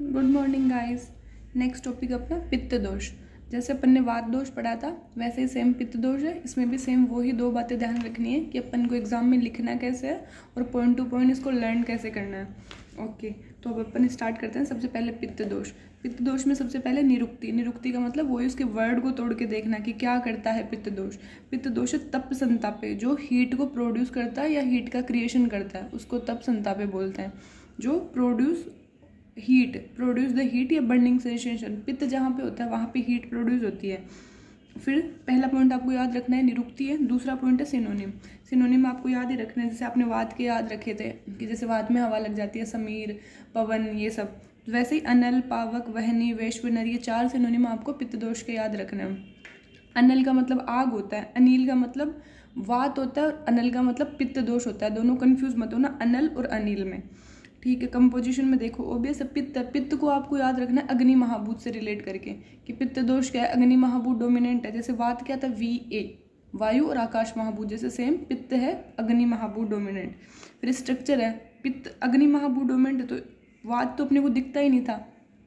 Good morning guys. Next topic अपना पित्त दोष। जैसे अपन ने वात दोष पढ़ा था वैसे ही सेम पित्त दोष है। इसमें भी सेम वही दो बातें ध्यान रखनी है कि अपन को एग्जाम में लिखना कैसे है और पॉइंट टू पॉइंट इसको लर्न कैसे करना है। ओके, तो अब अपन स्टार्ट करते हैं। सबसे पहले पित्त दोष। पित्त दोष में सबसे पहले निरुक्ति। निरुक्ति का मतलब वही उसके वर्ड को तोड़ के देखना कि क्या करता है पित्त दोष। पित्त दोष है तप संतापे, जो हीट को प्रोड्यूस करता है या हीट का क्रिएशन करता है उसको तप संतापे बोलते हैं। जो प्रोड्यूस द हीट या बर्निंग सेंसेशन। पित्त जहाँ पे होता है वहाँ पे हीट प्रोड्यूस होती है। फिर पहला पॉइंट आपको याद रखना है निरुक्ति है। दूसरा पॉइंट है सिनोनिम। सिनोनिम आपको याद ही रखना है, जैसे आपने वात के याद रखे थे कि जैसे वात में हवा लग जाती है, समीर, पवन, ये सब। वैसे ही अनल, पावक, वहनी, वैश्व, नर, ये 4 सिनोनिम आपको पित्त दोष के याद रखना है। अनल का मतलब आग होता है, अनिल का मतलब वात होता है और अनल का मतलब पित्त दोष होता है। दोनों कंफ्यूज मत होना अनल और अनिल में, ठीक है। कंपोजिशन में देखो ओबियस पित्त को आपको याद रखना है अग्नि महाभूत से रिलेट करके कि पित्त दोष क्या है, अग्नि महाभूत डोमिनेंट है। जैसे वात क्या था, Va, वायु और आकाश महाभूत, जैसे सेम पित्त है अग्नि महाभूत डोमिनेंट। फिर स्ट्रक्चर है, पित्त अग्नि महाभूत डोमिनेंट है तो वात तो अपने को दिखता ही नहीं था,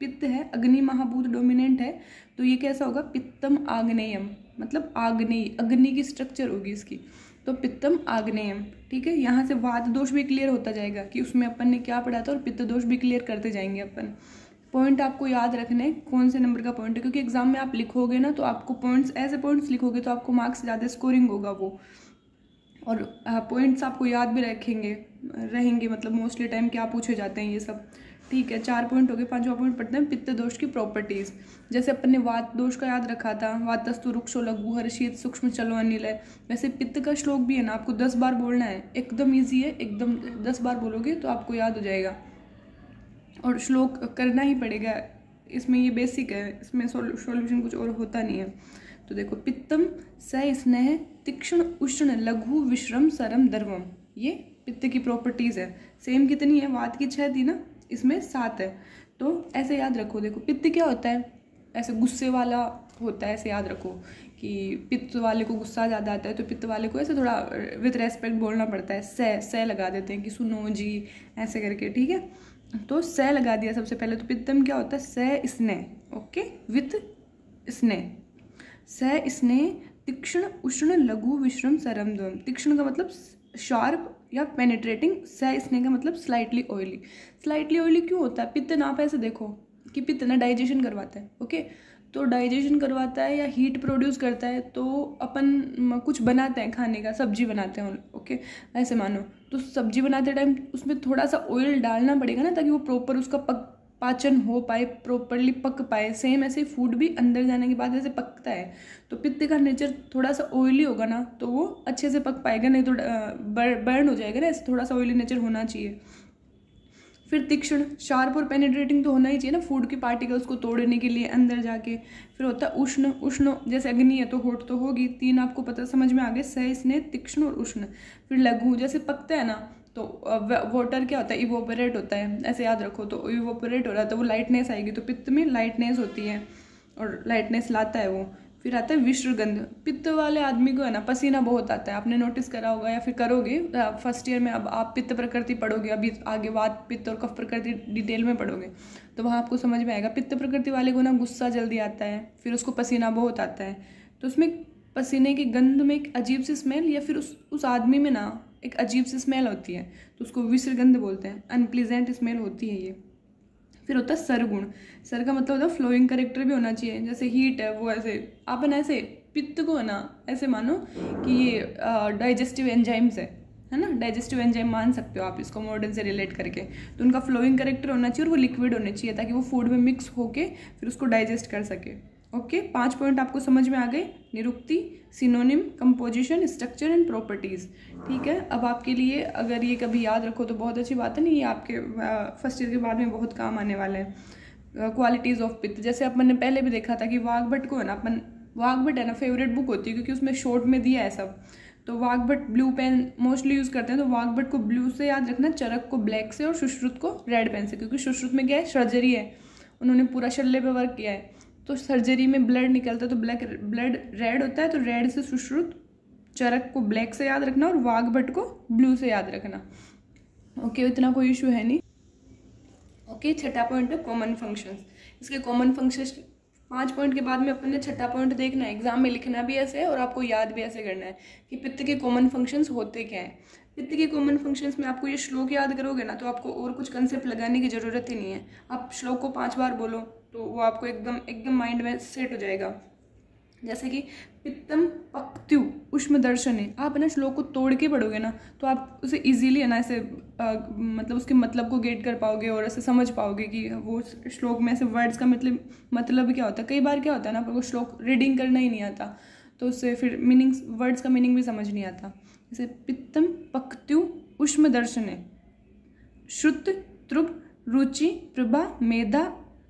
पित्त है अग्नि महाभूत डोमिनेंट है तो ये कैसा होगा, पित्तम आग्नेयम, मतलब आग्नेय, अग्नि की स्ट्रक्चर होगी इसकी, तो पित्तम आग्नेयम। ठीक है, यहाँ से वात दोष भी क्लियर होता जाएगा कि उसमें अपन ने क्या पढ़ा था और पित्त दोष भी क्लियर करते जाएंगे अपन। पॉइंट आपको याद रखने कौन से नंबर का पॉइंट है, क्योंकि एग्जाम में आप लिखोगे ना तो आपको पॉइंट्स, ऐसे पॉइंट्स लिखोगे तो आपको मार्क्स ज़्यादा स्कोरिंग होगा वो, और पॉइंट्स आपको याद भी रहेंगे मतलब मोस्टली टाइम क्या पूछे जाते हैं ये सब। ठीक है, 4 पॉइंट हो गए। 5वां पॉइंट पढ़ते हैं पित्त दोष की प्रॉपर्टीज। जैसे अपन ने वात दोष का याद रखा था, वातस्तु रुक्षो लघु हर्षित सूक्ष्म चलो अनिल है। वैसे पित्त का श्लोक भी है ना, आपको 10 बार बोलना है, एकदम ईजी है, एकदम 10 बार बोलोगे तो आपको याद हो जाएगा और श्लोक करना ही पड़ेगा। इसमें ये बेसिक है, इसमें सॉल्यूशन कुछ और होता नहीं है। तो देखो, पित्तम स स्नेह तीक्ष्ण उष्ण लघु विश्रम सरम दर्वम, ये पित्त की प्रॉपर्टीज है। सेम कितनी है, वात की 6 थी ना, इसमें 7 है। तो ऐसे याद रखो। देखो पित्त क्या होता है, ऐसे गुस्से वाला होता है, ऐसे याद रखो कि पित्त वाले को गुस्सा ज़्यादा आता है तो पित्त वाले को ऐसे थोड़ा विथ रेस्पेक्ट बोलना पड़ता है। से लगा देते हैं कि सुनो जी, ऐसे करके, ठीक है। तो से लगा दिया सबसे पहले। तो पित्तम क्या होता है, से स्नेह, ओके, विथ स्नेह, से स्नेह तीक्ष्ण उष्ण लघु विश्रम सरम द्वम। तीक्ष्ण का मतलब शार्प या पेनिट्रेटिंग, से स्नेह का मतलब स्लाइटली ऑयली। स्लाइटली ऑयली क्यों होता है, पित्त नाप ऐसे देखो कि पित्त ना डाइजेशन करवाता है, ओके। तो डाइजेशन करवाता है या हीट प्रोड्यूस करता है तो अपन कुछ बनाते हैं खाने का, सब्जी बनाते हैं, ओके, ऐसे मानो। तो सब्जी बनाते टाइम उसमें थोड़ा सा ऑयल डालना पड़ेगा ना, ताकि वो प्रॉपर उसका पाचन हो पाए, प्रॉपरली पक पाए। सेम ऐसे फूड भी अंदर जाने के बाद ऐसे पकता है। तो पित्त का नेचर थोड़ा सा ऑयली होगा ना तो वो अच्छे से पक पाएगा, नहीं तो बर्न हो जाएगा ना, ऐसे थोड़ा सा ऑयली नेचर होना चाहिए। फिर तीक्ष्ण, शार्प और पेनिट्रेटिंग तो होना ही चाहिए ना फूड की पार्टिकल्स को तोड़ने के लिए अंदर जाके। फिर होता है उष्ण, उष्ण जैसे अग्नि है तो होट तो होगी, 3 आपको पता समझ में आ गए, से स्नेह तीक्ष्ण और उष्ण। फिर लघु, जैसे पकता है ना तो वाटर क्या होता है, इवोपरेट होता है, ऐसे याद रखो। तो इवोपरेट हो रहा है तो वो लाइटनेस आएगी, तो पित्त में लाइटनेस होती है और लाइटनेस लाता है वो। फिर आता है विश्रगंध। पित्त वाले आदमी को है ना पसीना बहुत आता है, आपने नोटिस करा होगा या फिर करोगे फर्स्ट ईयर में। अब आप पित्त प्रकृति पढ़ोगे, अभी आगे वात पित्त और कफ प्रकृति डिटेल में पढ़ोगे तो वहाँ आपको समझ में आएगा। पित्त प्रकृति वाले को ना गुस्सा जल्दी आता है, फिर उसको पसीना बहुत आता है, तो उसमें पसीने की गंध में एक अजीब सी स्मेल या फिर उस आदमी में ना एक अजीब सी स्मेल होती है, तो उसको विसर्गंध बोलते हैं, अनप्लीजेंट स्मेल होती है ये। फिर होता है सरगुण। सर का मतलब होता है फ्लोइंग करेक्टर भी होना चाहिए, जैसे हीट है वो ऐसे, अपन ऐसे पित्त को है ना ऐसे मानो कि ये डाइजेस्टिव एंजाइम्स है ना, डाइजेस्टिव एंजाइम मान सकते हो आप इसको मॉडर्न से रिलेट करके। तो उनका फ्लोइंग करेक्टर होना चाहिए और वो लिक्विड होने चाहिए ताकि वो फूड में मिक्स होके फिर उसको डाइजेस्ट कर सके। ओके, 5 पॉइंट आपको समझ में आ गए, निरुक्ति, synonym, composition, structure and properties. ठीक है, अब आपके लिए अगर ये कभी याद रखो तो बहुत अच्छी बात है, नहीं ये आपके फर्स्ट ईयर के बाद में बहुत काम आने वाले हैं। क्वालिटीज ऑफ पित्त, जैसे अपन ने पहले भी देखा था कि वाग्भट को है ना, अपन वाग्भट है ना फेवरेट बुक होती है क्योंकि उसमें शॉर्ट में दिया है सब। तो Vagbhata blue pen mostly use करते हैं, तो वाग्भट को ब्लू से याद रखना, चरक को ब्लैक से और सुश्रुत को रेड पेन से, क्योंकि सुश्रुत में क्या है, सर्जरी है, उन्होंने पूरा शल्य पे वर्क किया है, तो सर्जरी में ब्लड निकलता है तो ब्लड रेड होता है, तो रेड से सुश्रुत, चरक को ब्लैक से याद रखना और वाग्भट को ब्लू से याद रखना। ओके, इतना कोई इशू है नहीं। ओके, छठा पॉइंट है कॉमन फंक्शंस। इसके कॉमन फंक्शंस 5 पॉइंट के बाद में अपन ने छठा पॉइंट देखना है, एग्जाम में लिखना भी ऐसे है और आपको याद भी ऐसे करना है कि पित्त के कॉमन फंक्शंस होते क्या हैं। पित्त के कॉमन फंक्शंस में आपको ये श्लोक याद करोगे ना तो आपको और कुछ कंसेप्ट लगाने की जरूरत ही नहीं है। आप श्लोक को 5 बार बोलो तो वो आपको एकदम माइंड में सेट हो जाएगा। जैसे कि पित्तम पक्त्यु उष्म दर्शन है, आप है ना श्लोक को तोड़ के पढ़ोगे ना तो आप उसे इजीली है ना ऐसे मतलब उसके मतलब को गेट कर पाओगे और ऐसे समझ पाओगे कि वो श्लोक में ऐसे वर्ड्स का मतलब क्या होता है। कई बार क्या होता है ना आपको श्लोक रीडिंग करना ही नहीं आता तो उससे फिर वर्ड्स का मीनिंग भी समझ नहीं आता। जैसे पित्तम पक्त्यु उष्म दर्शन है, श्रुत त्रुग रुचि प्रभा मेधा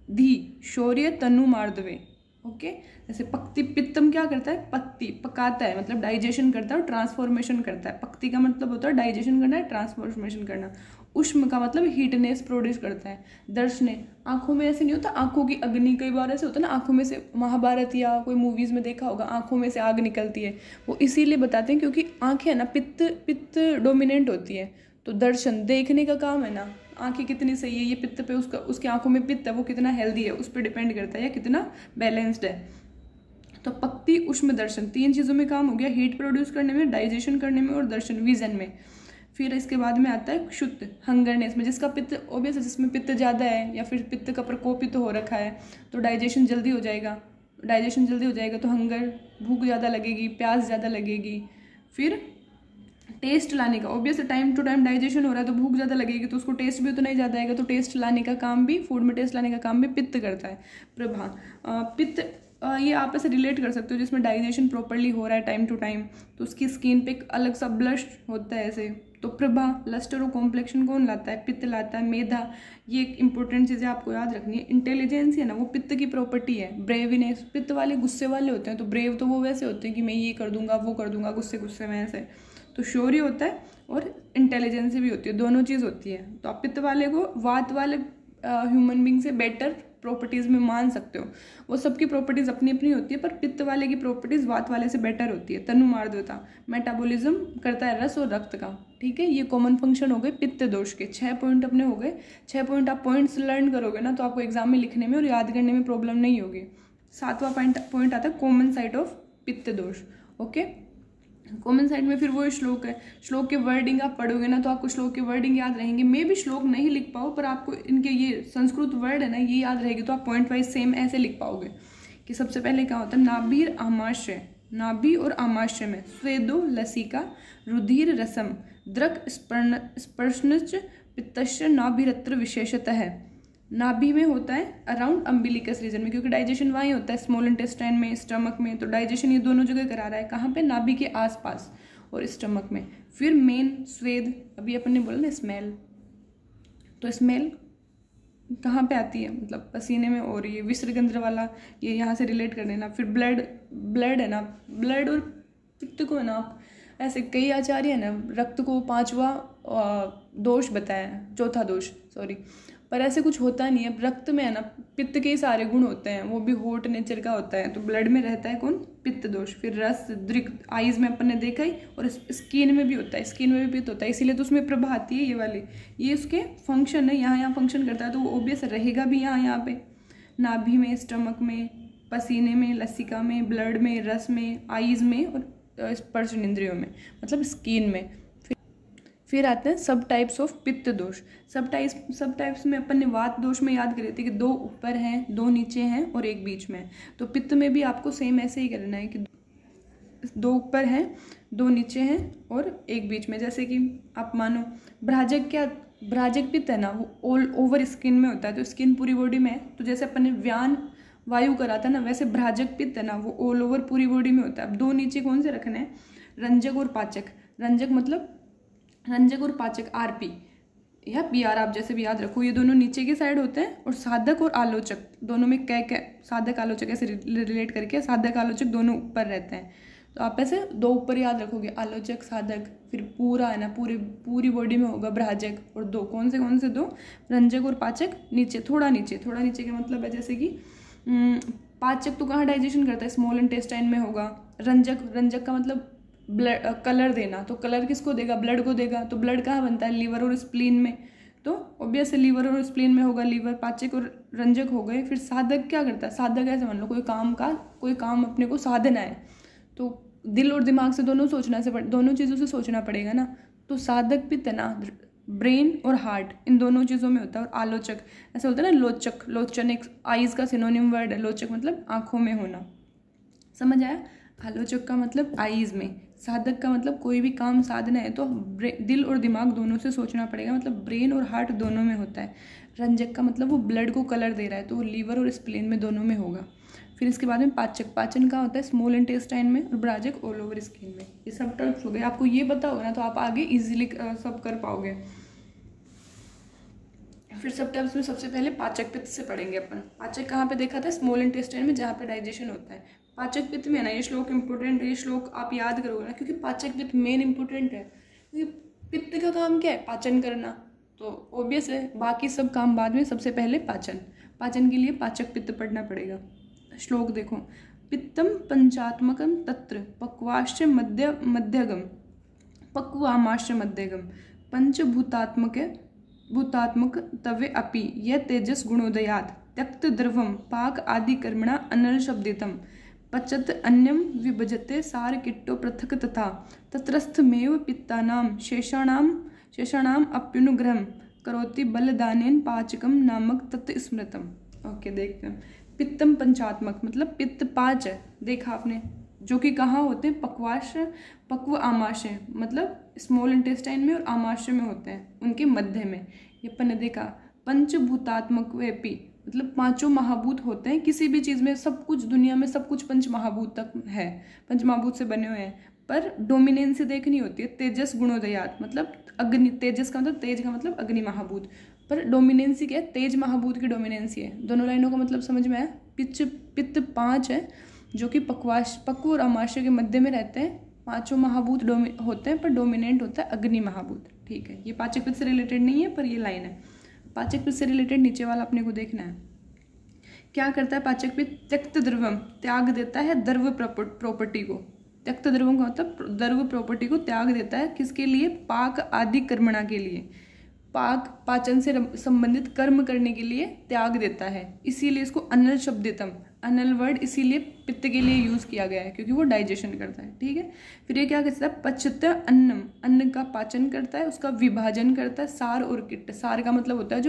धी शौर्य तनु मार्दवे। ओके, जैसे पक्ति पित्तम क्या करता है, पक्ति पकाता है मतलब डाइजेशन करता है और ट्रांसफॉर्मेशन करता है। पक्ति का मतलब होता है डाइजेशन करना है, ट्रांसफॉर्मेशन करना। उष्म का मतलब हीटनेस प्रोड्यूस करता है। दर्शने आंखों में ऐसे नहीं होता, आंखों की अग्नि, कई बार ऐसे होता है ना आंखों में से, महाभारत या कोई मूवीज में देखा होगा आंखों में से आग निकलती है, वो इसीलिए बताते हैं क्योंकि आंखें है ना पित्त डोमिनेंट होती है। तो दर्शन देखने का काम है ना, आंखें कितनी सही है ये पित्त पे उसकी आंखों में पित्त है वो कितना हेल्दी है उस पर डिपेंड करता है या कितना बैलेंस्ड है। तो पक्ति उष्म दर्शन 3 चीज़ों में काम हो गया, हीट प्रोड्यूस करने में, डाइजेशन करने में और दर्शन विजन में। फिर इसके बाद में आता है शुद्ध हंगरनेस में, जिसका पित्त ऑब्वियस है, जिसमें पित्त ज़्यादा है या फिर पित्त का प्रकोपित हो रखा है तो डाइजेशन जल्दी हो जाएगा। तो हंगर भूख ज़्यादा लगेगी, प्यास ज़्यादा लगेगी। फिर टेस्ट लाने का, obvious time to time digestion हो रहा है तो भूख ज़्यादा लगेगी तो उसको टेस्ट भी उतना ही ज़्यादा आएगा। तो टेस्ट लाने का काम भी, फूड में टेस्ट लाने का काम भी पित्त करता है। प्रभा पित्त ये आप ऐसे रिलेट कर सकते हो जिसमें डाइजेशन प्रॉपरली हो रहा है टाइम टू टाइम तो उसकी स्किन पे एक अलग सा ब्लश होता है ऐसे। तो प्रभा लस्टर और कॉम्प्लेक्शन कौन लाता है, पित्त लाता है। मेधा, ये एक इंपॉर्टेंट चीज़ें आपको याद रखनी है। इंटेलिजेंस है ना वो पित्त की प्रॉपर्टी है। ब्रेविनेस, पित्त वाले गुस्से वाले होते हैं तो ब्रेव तो वो वैसे होते हैं कि मैं ये कर दूंगा वो कर दूंगा गुस्से में ऐसे। तो शौर्य होता है और इंटेलिजेंस भी होती है, दोनों चीज़ होती है। तो आप पित्त वाले को वात वाले ह्यूमन बींग से बेटर प्रॉपर्टीज़ में मान सकते हो। वो सबकी प्रॉपर्टीज़ अपनी अपनी होती है पर पित्त वाले की प्रॉपर्टीज़ वात वाले से बेटर होती है। तनु मार्दवता, मेटाबॉलिज्म करता है रस और रक्त का। ठीक है, ये कॉमन फंक्शन हो गए पित्त दोष के। 6 पॉइंट अपने हो गए। 6 पॉइंट आप पॉइंट्स लर्न करोगे ना तो आपको एग्जाम में लिखने में और याद करने में प्रॉब्लम नहीं होगी। 7वां पॉइंट आता है कॉमन साइट ऑफ पित्त दोष। ओके, कॉमन साइड में फिर वो श्लोक है। श्लोक के वर्डिंग आप पढ़ोगे ना तो आपको श्लोक के वर्डिंग याद रहेंगे। मे भी श्लोक नहीं लिख पाओ पर आपको इनके ये संस्कृत वर्ड है ना ये याद रहेगी तो आप पॉइंट वाइज सेम ऐसे लिख पाओगे कि सबसे पहले क्या होता है, नाभिर आमाशय, नाभि और आमाशय में स्वेदो लसिका रुधिर रसम द्रक स्पर्शनच पित्तश्च नाभिरत्र विशेषतः है। नाभि में होता है अराउंड अम्बिलिकस रीजन में, क्योंकि डाइजेशन वहीं होता है स्मॉल इंटेस्टाइन में, स्टमक में। तो डाइजेशन ये दोनों जगह करा रहा है, कहाँ पे, नाभि के आसपास और स्टमक में। फिर मेन स्वेद, अभी अपन ने बोला ना स्मेल, तो स्मेल कहाँ पे आती है, मतलब पसीने में। और ये विसर्गंध्र वाला ये यहाँ से रिलेट कर देना। फिर ब्लड है ना, ब्लड और पित्त को है ना ऐसे कई आचार्य है ना रक्त को 5वां दोष बताया, चौथा दोष सॉरी, पर ऐसे कुछ होता नहीं है। रक्त में है ना पित्त के ही सारे गुण होते हैं, वो भी हॉट नेचर का होता है। तो ब्लड में रहता है कौन, पित्त दोष। फिर रस दृक, आईज में अपन ने देखा ही, और स्किन में भी होता है, स्किन में भी पित्त होता है, इसीलिए तो उसमें प्रभा आती है ये वाली। ये उसके फंक्शन है, यहाँ फंक्शन करता है तो वो ऑब्वियस रहेगा भी यहाँ पे। नाभि में, स्टमक में, पसीने में, लसिका में, ब्लड में, रस में, आईज में और स्पर्श इंद्रियों में, मतलब स्किन में। फिर आते हैं सब टाइप्स ऑफ पित्त दोष। सब टाइप्स में अपन ने वात दोष में याद करे थे कि 2 ऊपर हैं, 2 नीचे हैं और 1 बीच में। तो पित्त में भी आपको सेम ऐसे ही करना है कि 2 ऊपर हैं, 2 नीचे हैं और 1 बीच में। जैसे कि आप मानो भ्राजक पित्त है ना वो ऑल ओवर स्किन में होता है, तो स्किन पूरी बॉडी में है। तो जैसे अपन ने व्यान वायु करा था ना, वैसे भ्राजक पित्त है ना वो ऑल ओवर पूरी बॉडी में होता है। अब 2 नीचे कौन से रखने हैं, रंजक और पाचक। रंजक और पाचक आरपी या पीआर आप जैसे भी याद रखो, ये दोनों नीचे की साइड होते हैं। और साधक और आलोचक दोनों में साधक आलोचक ऐसे रिलेट करके साधक आलोचक दोनों ऊपर रहते हैं। तो आप ऐसे 2 ऊपर याद रखोगे, आलोचक साधक। फिर पूरा है ना पूरी बॉडी में होगा भ्राजक, और 2 कौन से 2 रंजक और पाचक नीचे, थोड़ा नीचे का मतलब है जैसे कि पाचक तो कहाँ डाइजेशन करता है, स्मॉल इंटेस्टाइन में होगा। रंजक का मतलब ब्लड कलर देना, तो कलर किसको देगा, ब्लड को देगा। तो ब्लड कहाँ बनता है, लीवर और स्प्लीन में। तो ऑब्वियस लीवर और स्प्लीन में होगा लीवर, पाचक और रंजक हो गए। फिर साधक क्या करता है, साधक ऐसे मान लो कोई काम अपने को साधना है, तो दिल और दिमाग से दोनों चीज़ों से सोचना पड़ेगा ना। तो साधक पित्त है ना, ब्रेन और हार्ट इन दोनों चीज़ों में होता है। और आलोचक ऐसा होता है ना, लोचन एक आईज का सिनोनिम वर्ड है। लोचक मतलब आंखों में होना, समझ आया। आलोचक का मतलब आईज में, साधक का मतलब कोई भी काम साधना है तो दिल और दिमाग दोनों से सोचना पड़ेगा, मतलब ब्रेन और हार्ट दोनों में होता है। रंजक का मतलब वो ब्लड को कलर दे रहा है, तो वो लीवर और स्प्लीन में दोनों में होगा। फिर इसके बाद में पाचक, पाचन का होता है स्मॉल इंटेस्टाइन में, और ब्राजक ऑल ओवर स्किन में। ये सब टर्म्स हो गए, आपको ये पता होगा ना तो आप आगे इजीली सब कर पाओगे। फिर सब टर्म्स में सबसे पहले पाचक पित्त से पढ़ेंगे अपन। पाचक कहाँ पे देखा था, स्मॉल इंटेस्टाइन में, जहाँ पे डाइजेशन होता है। पाचक पित्त में ना ये श्लोक इंपॉर्टेंट है, ये श्लोक आप याद करोगे ना, क्योंकि पाचक पित्त मेन इंपॉर्टेंट है। क्योंकि पित्त का काम क्या है, पाचन करना, तो ऑब्वियस है बाकी सब काम बाद में, सबसे पहले पाचन। पाचन के लिए पाचक पित्त पढ़ना पड़ेगा। श्लोक देखो, पित्तम पंचात्मकम तत्र पक्वाश्च मध्यगम पक्वामाश्च मध्यगम भूतात्मक तवे अपि यह तेजस गुणोदयात् त्यक्त द्रवम पाक आदि कर्मणा अनल शब्दितम पचत अन्यम विभजते सार किट्टो पृथक तथा तत्रस्थमेव पित्तानां शेषाणाम अप्युनुग्रहम करोति बलदानेन पाचकम नामक तत् स्मृतम। ओके, देखते हैं। पित्तम पंचात्मक मतलब पित्त 5 है, देखा आपने, जो कि कहाँ होते हैं, पक्व आमाशय मतलब स्मॉल इंटेस्टाइन में और आमाशय में होते हैं, उनके मध्य में। ये अपन ने देखा। पंचभूतात्मक वेपी मतलब 5 महाभूत होते हैं किसी भी चीज़ में, सब कुछ दुनिया में सब कुछ पंच महाभूत तक है, पंच महाभूत से बने हुए हैं। पर डोमिनेंसी देखनी होती है, तेजस गुणोदयात मतलब अग्नि, तेजस का मतलब तेज का मतलब अग्नि महाभूत, पर डोमिनेंसी क्या है, तेज महाभूत की डोमिनेंसी है। दोनों लाइनों का मतलब समझ में आया। पित्त 5 है जो कि पक्व और आमाशय के मध्य में रहते हैं। 5 महाभूत होते हैं पर डोमिनेंट होता है अग्नि महाभूत। ठीक है, ये पाचक पित्त से रिलेटेड नहीं है पर ये लाइन है। पाचक पित्त से रिलेटेड नीचे वाला अपने को देखना है। क्या करता है पाचक पित्त, त्यक्त द्रवम त्याग देता है द्रव प्रॉपर्टी को। त्यक्त द्रवम का मतलब द्रव प्रॉपर्टी को त्याग देता है, किसके लिए, पाक आदि कर्मणा के लिए, पाक पाचन से संबंधित कर्म करने के लिए त्याग देता है। इसीलिए इसको अनल शब्दितम, अनल वर्ड इसीलिए पित्त के लिए यूज किया गया है क्योंकि वो डाइजेशन करता है। ठीक है, फिर ये क्या करता है, पचत अन्नम, अन्न का पाचन करता है, उसका विभाजन करता है। सार और किट, सार का मतलब होता है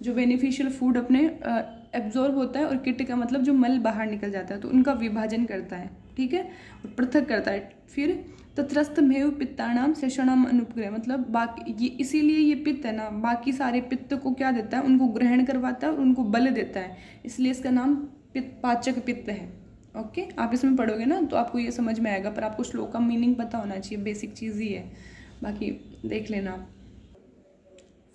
जो बेनिफिशियल फूड अपने एब्जॉर्ब होता है, और किट का मतलब जो मल बाहर निकल जाता है, तो उनका विभाजन करता है। ठीक है, और पृथक करता है। फिर तत्रस्थमेव पित्तानाम शेषाणाम अनुपग्रह मतलब बाकी, ये इसीलिए ये पित्त है ना, बाकी सारे पित्त को क्या देता है, उनको ग्रहण करवाता है और उनको बल देता है, इसलिए इसका नाम पाचक पित्त है। ओके, आप इसमें पढ़ोगे ना तो आपको ये समझ में आएगा, पर आपको श्लोक का मीनिंग पता होना चाहिए, बेसिक चीज़ ही है, बाकी देख लेना।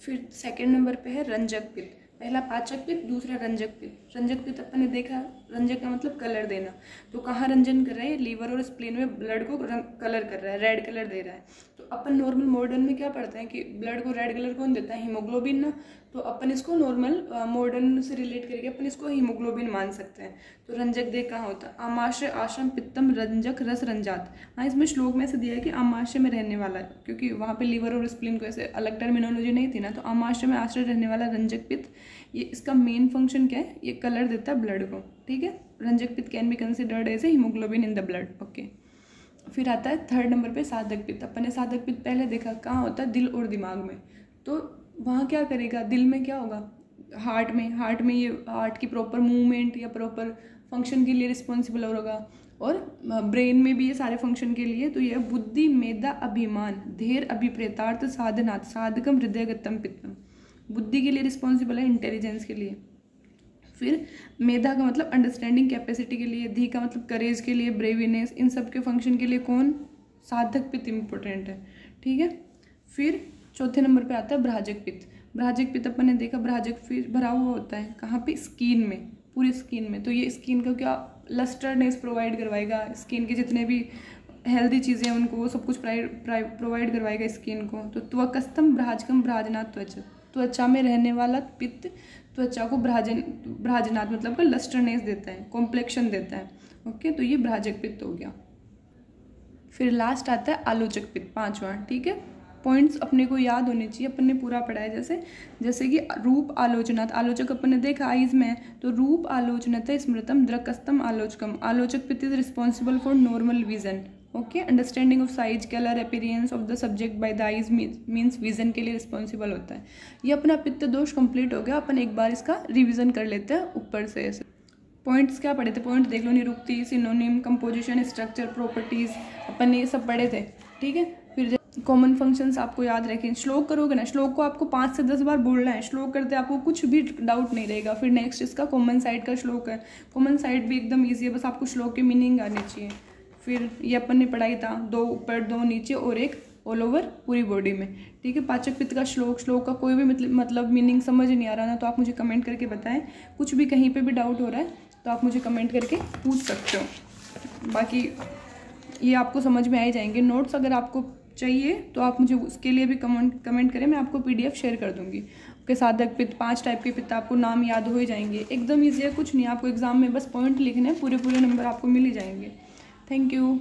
फिर सेकंड नंबर पे है रंजक पित्त। पहला पाचक पित्त, दूसरा रंजक पित्त। रंजक पित्त अपन ने देखा, रंजक का मतलब कलर देना, तो कहाँ रंजन कर रहा है, लीवर और स्प्लीन में ब्लड को कलर कर रहा है, रेड कलर दे रहा है। तो अपन नॉर्मल मॉडर्न में क्या पढ़ते हैं कि ब्लड को रेड कलर कौन देता है, हीमोग्लोबिन ना, तो अपन इसको नॉर्मल मॉडर्न से रिलेट करके अपन इसको हीमोग्लोबिन मान सकते हैं। तो रंजक देख कहाँ होता है, आमाशय आश्रम पित्तम रंजक रस रंजात। हाँ, इसमें श्लोक में ऐसे दिया है कि आमाशय में रहने वाला, क्योंकि वहाँ पे लीवर और स्प्लीन को ऐसे अलग टर्मिनोलॉजी नहीं थी ना, तो आमाशय में आश्रय रहने वाला रंजक पित्त, ये इसका मेन फंक्शन क्या है, ये कलर देता है ब्लड को। ठीक है, रंजक पित्त can be considered as a haemoglobin in the blood. Okay, फिर आता है थर्ड नंबर पे साधक पित्त। अपन ने साधक पित्त पहले देखा कहाँ होता है, दिल और दिमाग में। तो वहाँ क्या करेगा, दिल में क्या होगा, हार्ट में ये हार्ट की प्रॉपर मूवमेंट या प्रॉपर फंक्शन के लिए रिस्पॉन्सिबल होगा, और ब्रेन में भी ये सारे फंक्शन के लिए। तो ये बुद्धि मेधा अभिमान धैर्य अभिप्रेतार्थ साधनात् साधकम हृदयगतम पित्तम, बुद्धि के लिए रिस्पॉन्सिबल है, इंटेलिजेंस के लिए। फिर मेधा का मतलब अंडरस्टैंडिंग कैपेसिटी के लिए, धी का मतलब करेज के लिए, ब्रेविनेस, इन सब के फंक्शन के लिए कौन, साधक पित्त इम्पोर्टेंट है। ठीक है, फिर चौथे नंबर पे आता है भ्राजक पित्त। भ्राजक पित्त अपन ने देखा, भ्राजक फिर भरा हुआ होता है कहाँ पे, स्किन में, पूरी स्किन में। तो ये स्किन का क्या लस्टरनेस प्रोवाइड करवाएगा, स्किन के जितने भी हेल्दी चीज़ें हैं उनको वो सब कुछ प्रोवाइड करवाएगा स्किन को। तो त्वकस्थम भ्राजकम भ्राजनात् त्वचा, त्वचा में रहने वाला पित्त त्वचा को भ्राजनात् मतलब का लस्टरनेस देता है, कॉम्प्लेक्शन देता है। ओके, तो ये भ्राजक पित्त हो गया। फिर लास्ट आता है आलोचक पित्त, 5वां। ठीक है, पॉइंट्स अपने को याद होने चाहिए, अपन ने पूरा पढ़ा है। जैसे कि रूप आलोचनात्, आलोचक अपन ने देखा आइज में, तो रूप आलोचनत स्मृतम दृक्स्थम आलोचकम, आलोचक पित्त is responsible for normal vision. Okay, understanding of size, colour, appearance of the subject by the eyes means vision के लिए रिस्पॉन्सिबल होता है। ये अपना पित्त दोष कंप्लीट हो गया। अपन एक बार इसका रिविजन कर लेते हैं ऊपर से। ऐसे पॉइंट्स क्या पढ़े थे, पॉइंट देख लो, निरुक्ति, सिनोनिम, कंपोजिशन, स्ट्रक्चर, प्रॉपर्टीज, अपन ने ये सब पढ़े थे। ठीक है, फिर कॉमन फंक्शंस आपको याद रखें। श्लोक करोगे ना, श्लोक को आपको 5 से 10 बार बोलना है। श्लोक करते आपको कुछ भी डाउट नहीं रहेगा। फिर नेक्स्ट इसका कॉमन साइड का श्लोक है। कॉमन साइड भी एकदम ईजी है, बस आपको श्लोक की मीनिंग आनी चाहिए। फिर ये अपन ने पढ़ाई था 2 ऊपर 2 नीचे और 1 ऑल ओवर पूरी बॉडी में। ठीक है, पाचक पित्त का श्लोक का कोई भी मतलब मीनिंग समझ नहीं आ रहा ना, तो आप मुझे कमेंट करके बताएं। कुछ भी कहीं पे भी डाउट हो रहा है तो आप मुझे कमेंट करके पूछ सकते हो। बाकी ये आपको समझ में आ ही जाएंगे। नोट्स अगर आपको चाहिए तो आप मुझे उसके लिए भी कमेंट करें, मैं आपको PDF शेयर कर दूंगी। आपके साधक पित्त, 5 टाइप के पित्त, आपको नाम याद हो ही जाएंगे। एकदम ईजी है, कुछ नहीं, आपको एग्जाम में बस पॉइंट लिखने हैं, पूरे नंबर आपको मिल ही जाएंगे। Thank you.